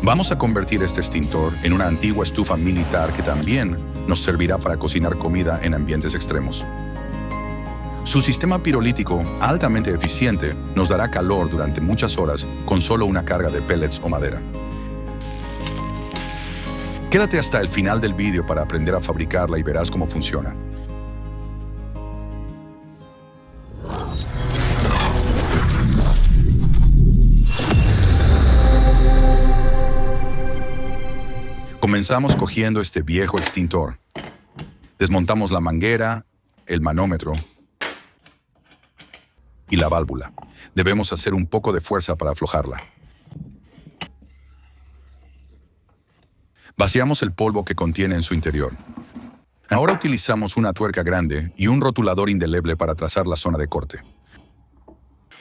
Vamos a convertir este extintor en una antigua estufa militar que también nos servirá para cocinar comida en ambientes extremos. Su sistema pirolítico, altamente eficiente, nos dará calor durante muchas horas con solo una carga de pellets o madera. Quédate hasta el final del vídeo para aprender a fabricarla y verás cómo funciona. Comenzamos cogiendo este viejo extintor. Desmontamos la manguera, el manómetro y la válvula. Debemos hacer un poco de fuerza para aflojarla. Vaciamos el polvo que contiene en su interior. Ahora utilizamos una tuerca grande y un rotulador indeleble para trazar la zona de corte.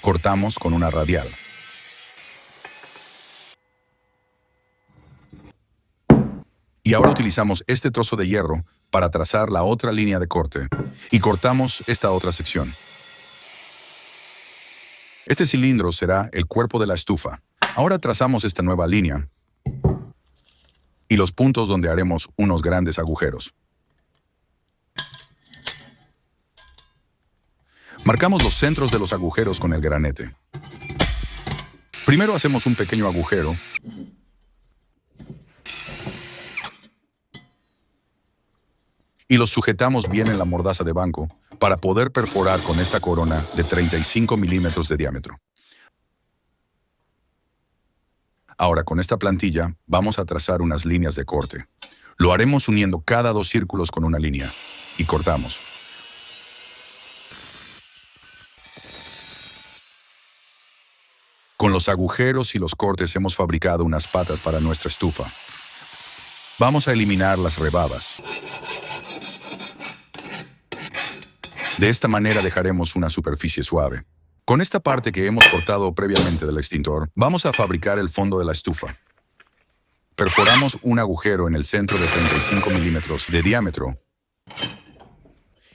Cortamos con una radial. Y ahora utilizamos este trozo de hierro para trazar la otra línea de corte. Y cortamos esta otra sección. Este cilindro será el cuerpo de la estufa. Ahora trazamos esta nueva línea y los puntos donde haremos unos grandes agujeros. Marcamos los centros de los agujeros con el granete. Primero hacemos un pequeño agujero y los sujetamos bien en la mordaza de banco para poder perforar con esta corona de 35 milímetros de diámetro. Ahora con esta plantilla vamos a trazar unas líneas de corte. Lo haremos uniendo cada 2 círculos con una línea y cortamos. Con los agujeros y los cortes hemos fabricado unas patas para nuestra estufa. Vamos a eliminar las rebabas. De esta manera dejaremos una superficie suave. Con esta parte que hemos cortado previamente del extintor, vamos a fabricar el fondo de la estufa. Perforamos un agujero en el centro de 35 milímetros de diámetro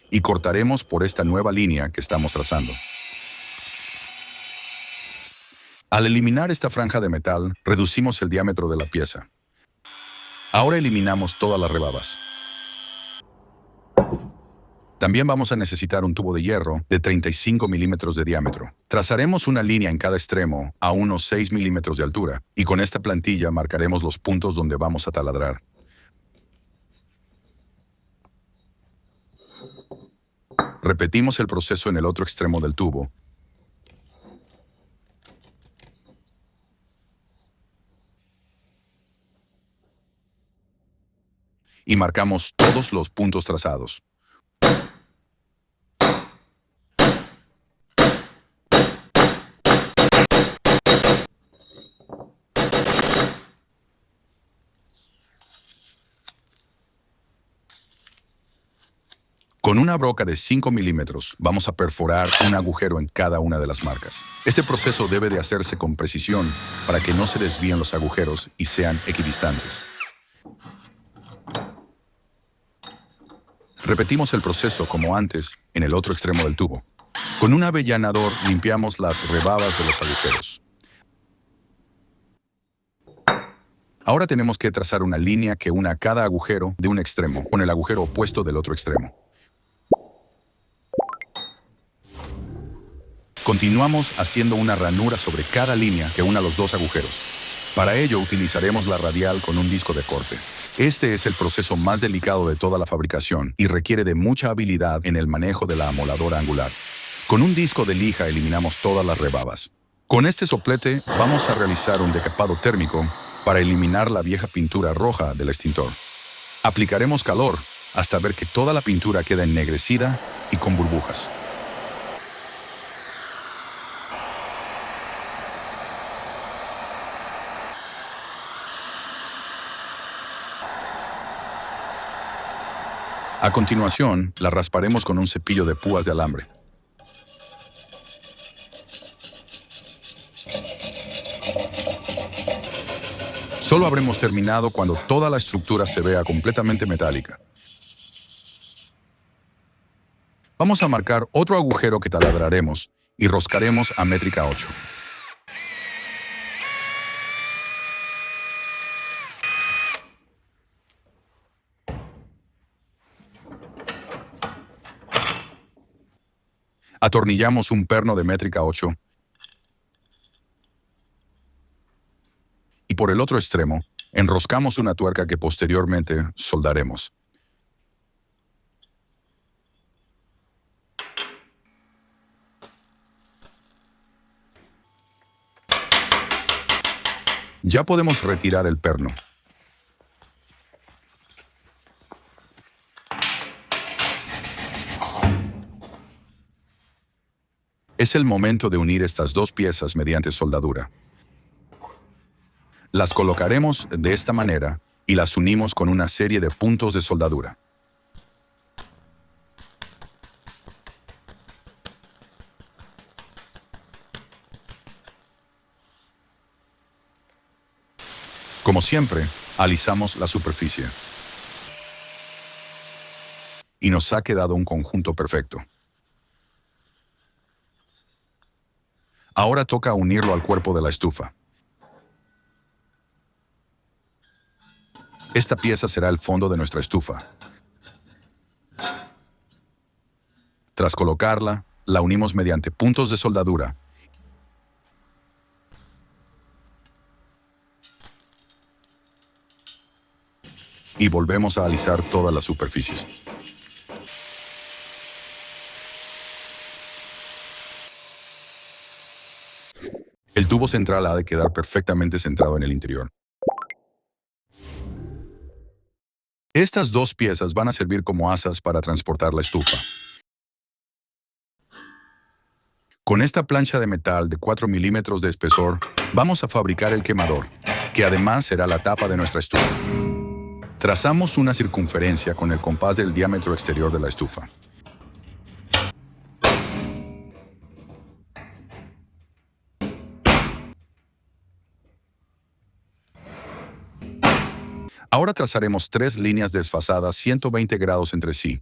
y cortaremos por esta nueva línea que estamos trazando. Al eliminar esta franja de metal, reducimos el diámetro de la pieza. Ahora eliminamos todas las rebabas. También vamos a necesitar un tubo de hierro de 35 milímetros de diámetro. Trazaremos una línea en cada extremo a unos 6 milímetros de altura y con esta plantilla marcaremos los puntos donde vamos a taladrar. Repetimos el proceso en el otro extremo del tubo. Y marcamos todos los puntos trazados. Con una broca de 5 milímetros vamos a perforar un agujero en cada una de las marcas. Este proceso debe de hacerse con precisión para que no se desvíen los agujeros y sean equidistantes. Repetimos el proceso como antes en el otro extremo del tubo. Con un avellanador limpiamos las rebabas de los agujeros. Ahora tenemos que trazar una línea que una cada agujero de un extremo con el agujero opuesto del otro extremo. Continuamos haciendo una ranura sobre cada línea que una los 2 agujeros. Para ello utilizaremos la radial con un disco de corte. Este es el proceso más delicado de toda la fabricación y requiere de mucha habilidad en el manejo de la amoladora angular. Con un disco de lija eliminamos todas las rebabas. Con este soplete vamos a realizar un decapado térmico para eliminar la vieja pintura roja del extintor. Aplicaremos calor hasta ver que toda la pintura queda ennegrecida y con burbujas. A continuación, la rasparemos con un cepillo de púas de alambre. Solo habremos terminado cuando toda la estructura se vea completamente metálica. Vamos a marcar otro agujero que taladraremos y roscaremos a métrica 8. Atornillamos un perno de métrica 8 y por el otro extremo enroscamos una tuerca que posteriormente soldaremos. Ya podemos retirar el perno. Es el momento de unir estas dos piezas mediante soldadura. Las colocaremos de esta manera y las unimos con una serie de puntos de soldadura. Como siempre, alisamos la superficie. Y nos ha quedado un conjunto perfecto. Ahora toca unirlo al cuerpo de la estufa. Esta pieza será el fondo de nuestra estufa. Tras colocarla, la unimos mediante puntos de soldadura. Y volvemos a alisar todas las superficies. El tubo central ha de quedar perfectamente centrado en el interior. Estas dos piezas van a servir como asas para transportar la estufa. Con esta plancha de metal de 4 milímetros de espesor, vamos a fabricar el quemador, que además será la tapa de nuestra estufa. Trazamos una circunferencia con el compás del diámetro exterior de la estufa. Ahora trazaremos 3 líneas desfasadas 120 grados entre sí.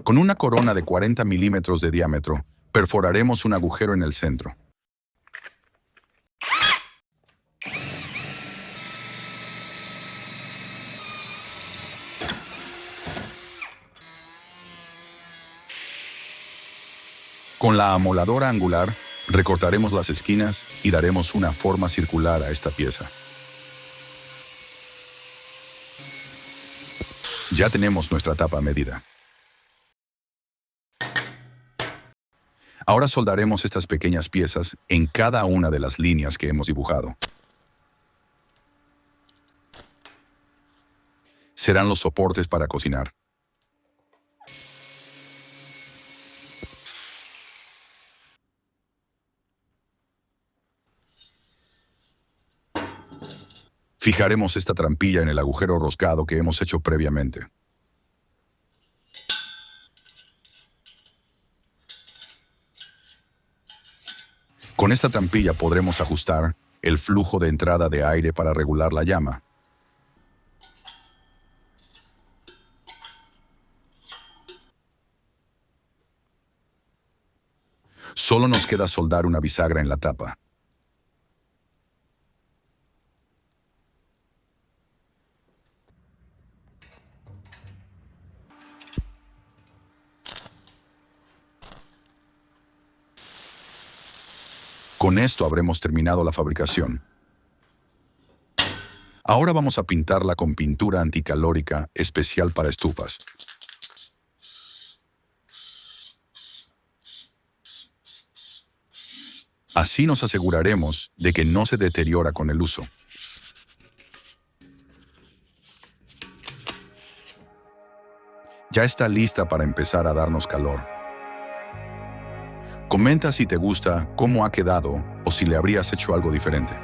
Con una corona de 40 milímetros de diámetro, perforaremos un agujero en el centro. Con la amoladora angular, recortaremos las esquinas y daremos una forma circular a esta pieza. Ya tenemos nuestra tapa a medida. Ahora soldaremos estas pequeñas piezas en cada una de las líneas que hemos dibujado. Serán los soportes para cocinar. Fijaremos esta trampilla en el agujero roscado que hemos hecho previamente. Con esta trampilla podremos ajustar el flujo de entrada de aire para regular la llama. Solo nos queda soldar una bisagra en la tapa. Con esto habremos terminado la fabricación. Ahora vamos a pintarla con pintura anticalórica especial para estufas. Así nos aseguraremos de que no se deteriora con el uso. Ya está lista para empezar a darnos calor. Comenta si te gusta cómo ha quedado o si le habrías hecho algo diferente.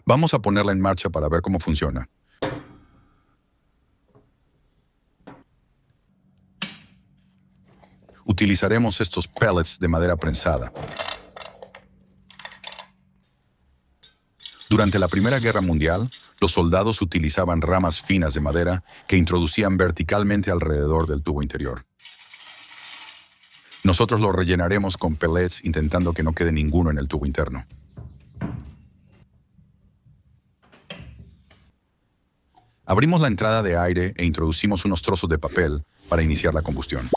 Vamos a ponerla en marcha para ver cómo funciona. Utilizaremos estos pellets de madera prensada. Durante la Primera Guerra Mundial, los soldados utilizaban ramas finas de madera que introducían verticalmente alrededor del tubo interior. Nosotros lo rellenaremos con pellets intentando que no quede ninguno en el tubo interno. Abrimos la entrada de aire e introducimos unos trozos de papel para iniciar la combustión.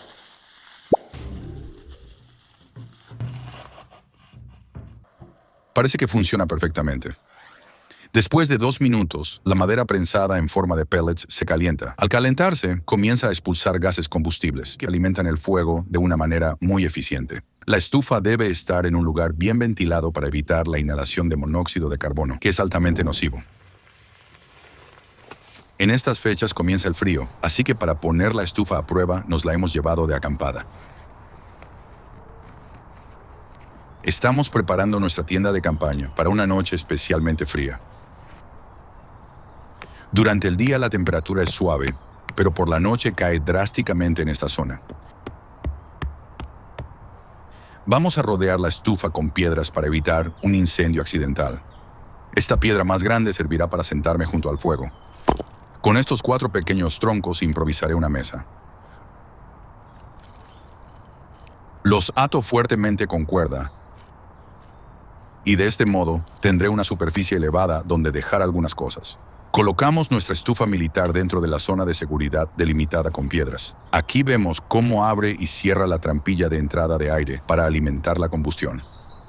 Parece que funciona perfectamente. Después de 2 minutos, la madera prensada en forma de pellets se calienta. Al calentarse, comienza a expulsar gases combustibles que alimentan el fuego de una manera muy eficiente. La estufa debe estar en un lugar bien ventilado para evitar la inhalación de monóxido de carbono, que es altamente nocivo. En estas fechas comienza el frío, así que para poner la estufa a prueba nos la hemos llevado de acampada. Estamos preparando nuestra tienda de campaña para una noche especialmente fría. Durante el día la temperatura es suave, pero por la noche cae drásticamente en esta zona. Vamos a rodear la estufa con piedras para evitar un incendio accidental. Esta piedra más grande servirá para sentarme junto al fuego. Con estos 4 pequeños troncos improvisaré una mesa. Los ato fuertemente con cuerda y de este modo tendré una superficie elevada donde dejar algunas cosas. Colocamos nuestra estufa militar dentro de la zona de seguridad delimitada con piedras. Aquí vemos cómo abre y cierra la trampilla de entrada de aire para alimentar la combustión.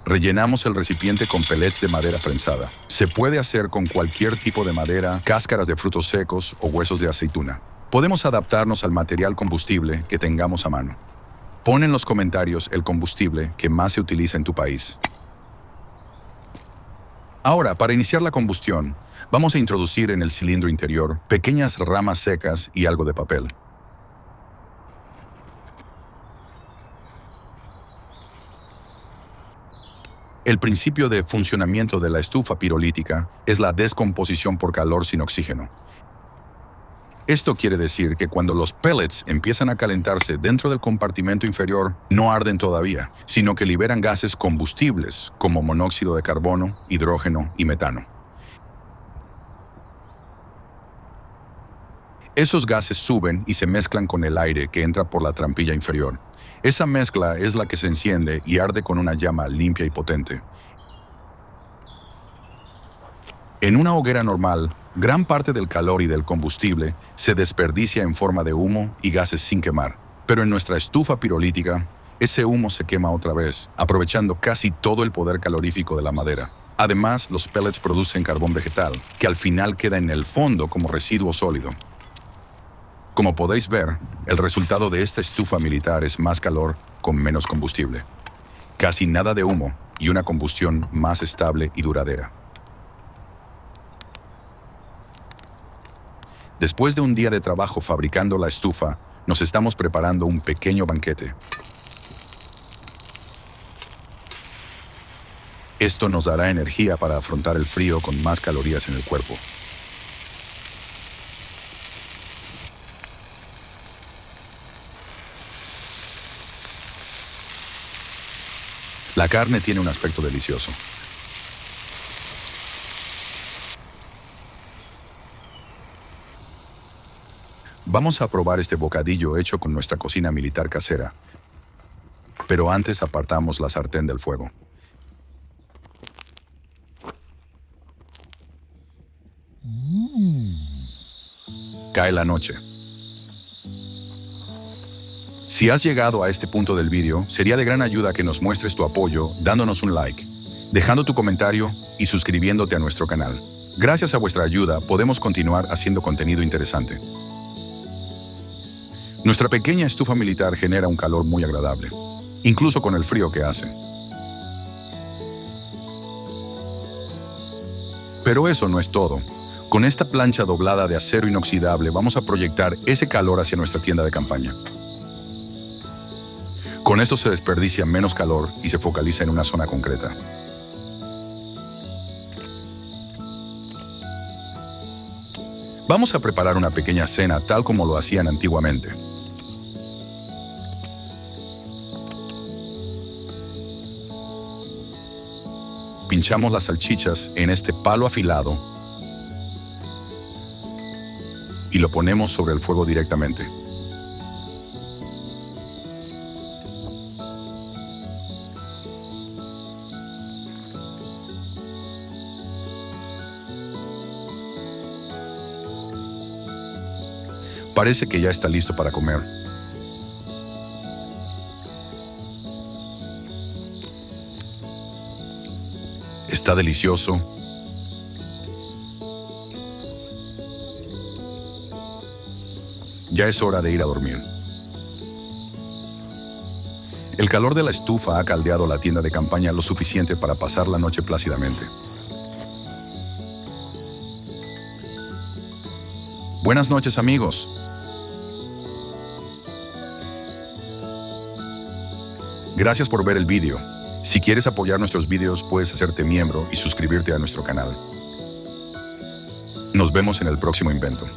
Rellenamos el recipiente con pellets de madera prensada. Se puede hacer con cualquier tipo de madera, cáscaras de frutos secos o huesos de aceituna. Podemos adaptarnos al material combustible que tengamos a mano. Pon en los comentarios el combustible que más se utiliza en tu país. Ahora, para iniciar la combustión, vamos a introducir en el cilindro interior pequeñas ramas secas y algo de papel. El principio de funcionamiento de la estufa pirolítica es la descomposición por calor sin oxígeno. Esto quiere decir que cuando los pellets empiezan a calentarse dentro del compartimento inferior, no arden todavía, sino que liberan gases combustibles como monóxido de carbono, hidrógeno y metano. Esos gases suben y se mezclan con el aire que entra por la trampilla inferior. Esa mezcla es la que se enciende y arde con una llama limpia y potente. En una hoguera normal, gran parte del calor y del combustible se desperdicia en forma de humo y gases sin quemar. Pero en nuestra estufa pirolítica, ese humo se quema otra vez, aprovechando casi todo el poder calorífico de la madera. Además, los pellets producen carbón vegetal, que al final queda en el fondo como residuo sólido. Como podéis ver, el resultado de esta estufa militar es más calor con menos combustible. Casi nada de humo y una combustión más estable y duradera. Después de un día de trabajo fabricando la estufa, nos estamos preparando un pequeño banquete. Esto nos dará energía para afrontar el frío con más calorías en el cuerpo. La carne tiene un aspecto delicioso. Vamos a probar este bocadillo hecho con nuestra cocina militar casera. Pero antes apartamos la sartén del fuego. Cae la noche. Si has llegado a este punto del vídeo, sería de gran ayuda que nos muestres tu apoyo dándonos un like, dejando tu comentario y suscribiéndote a nuestro canal. Gracias a vuestra ayuda podemos continuar haciendo contenido interesante. Nuestra pequeña estufa militar genera un calor muy agradable, incluso con el frío que hace. Pero eso no es todo. Con esta plancha doblada de acero inoxidable vamos a proyectar ese calor hacia nuestra tienda de campaña. Con esto se desperdicia menos calor y se focaliza en una zona concreta. Vamos a preparar una pequeña cena tal como lo hacían antiguamente. Pinchamos las salchichas en este palo afilado y lo ponemos sobre el fuego directamente. Parece que ya está listo para comer. Está delicioso. Ya es hora de ir a dormir. El calor de la estufa ha caldeado la tienda de campaña lo suficiente para pasar la noche plácidamente. Buenas noches, amigos. Gracias por ver el vídeo. Si quieres apoyar nuestros vídeos, puedes hacerte miembro y suscribirte a nuestro canal. Nos vemos en el próximo invento.